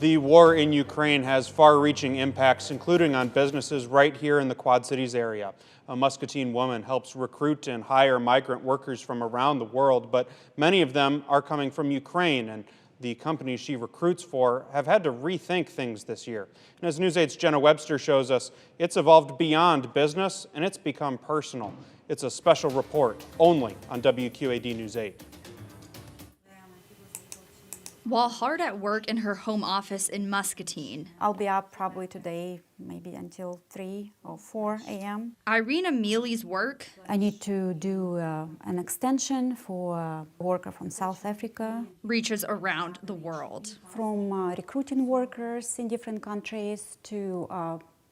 The war in Ukraine has far-reaching impacts, including on businesses right here in the Quad Cities area. A Muscatine woman helps recruit and hire migrant workers from around the world, but many of them are coming from Ukraine, and the companies she recruits for have had to rethink things this year. And as News 8's Jenna Webster shows us, it's evolved beyond business and it's become personal. It's a special report only on WQAD News 8. While hard at work in her home office in Muscatine, I'll be up probably today, maybe until 3 or 4 a.m. Irina Mealy's work I need to do an extension for a worker from South Africa. reaches around the world. From recruiting workers in different countries to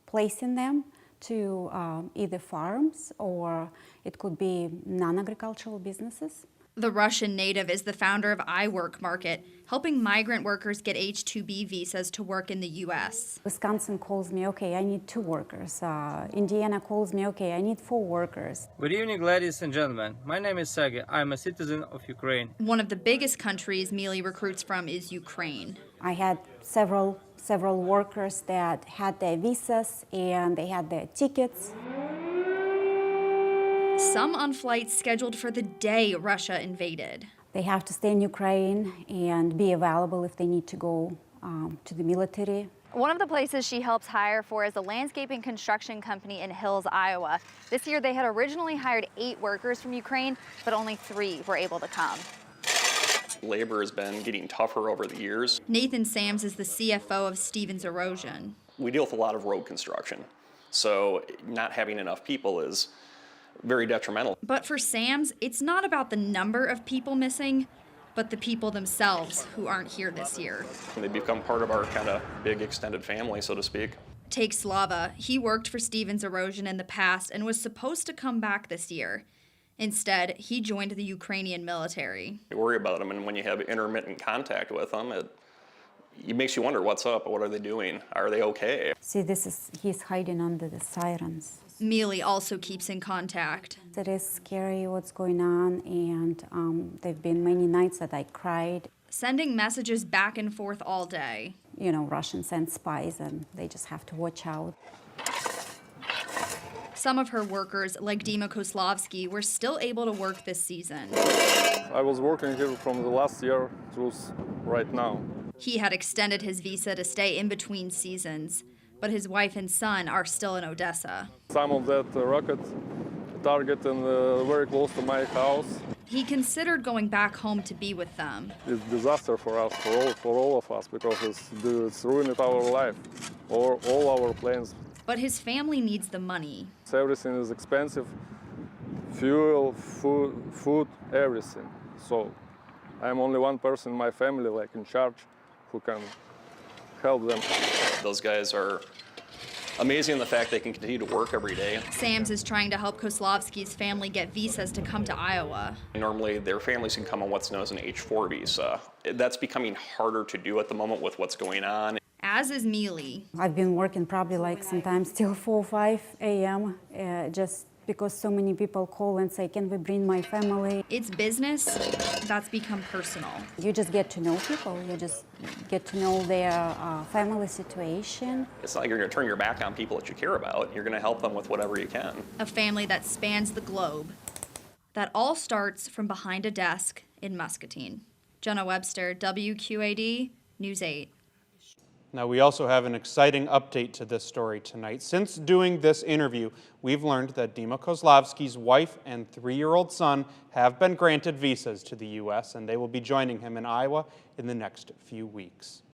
placing them to either farms or it could be non-agricultural businesses. The Russian native is the founder of iWork Market, helping migrant workers get H-2B visas to work in the U.S. Wisconsin calls me, okay, I need 2 workers. Indiana calls me, okay, I need 4 workers. Good evening, ladies and gentlemen. My name is Sergey. I'm a citizen of Ukraine. One of the biggest countries Mealy recruits from is Ukraine. I had several workers that had their visas and they had their tickets. Some on flights scheduled for the day Russia invaded. They have to stay in Ukraine and be available if they need to go to the military. One of the places she helps hire for is a landscaping construction company in Hills, Iowa. This year they had originally hired 8 workers from Ukraine, but only 3 were able to come. Labor has been getting tougher over the years. Nathan Sams is the CFO of Stevens Erosion. We deal with a lot of road construction, so not having enough people is very detrimental. But for Sams, it's not about the number of people missing, but the people themselves who aren't here this year. They become part of our kind of big extended family, so to speak. Take Slava. He worked for Stevens Erosion in the past and was supposed to come back this year. Instead, he joined the Ukrainian military. You worry about them, and when you have intermittent contact with them, it makes you wonder what's up, what are they doing, are they okay? See, he's hiding under the sirens. Mealy also keeps in contact. It is scary what's going on, and there have been many nights that I cried. Sending messages back and forth all day. You know, Russians send spies, and they just have to watch out. Some of her workers, like Dima Koslavsky, were still able to work this season. I was working here from the last year to right now. He had extended his visa to stay in between seasons, but his wife and son are still in Odessa. Some of that rocket targeting very close to my house. He considered going back home to be with them. It's a disaster for us, for all of us, because it's ruined our life, or all our plans. But his family needs the money. Everything is expensive, fuel, food, everything. So I'm only one person in my family, like in charge, who can help them. Those guys are amazing in the fact they can continue to work every day. Sams is trying to help Koslavsky's family get visas to come to Iowa. Normally, their families can come on what's known as an H-4 visa. That's becoming harder to do at the moment with what's going on. As is Mealy. I've been working probably like sometimes till 4 or 5 a.m. Just because so many people call and say, can we bring my family? It's business that's become personal. You just get to know people. You just get to know their family situation. It's not like you're going to turn your back on people that you care about. You're going to help them with whatever you can. A family that spans the globe. That all starts from behind a desk in Muscatine. Jenna Webster, WQAD, News 8. Now, we also have an exciting update to this story tonight. Since doing this interview, we've learned that Dima Kozlovsky's wife and 3-year-old son have been granted visas to the U.S., and they will be joining him in Iowa in the next few weeks.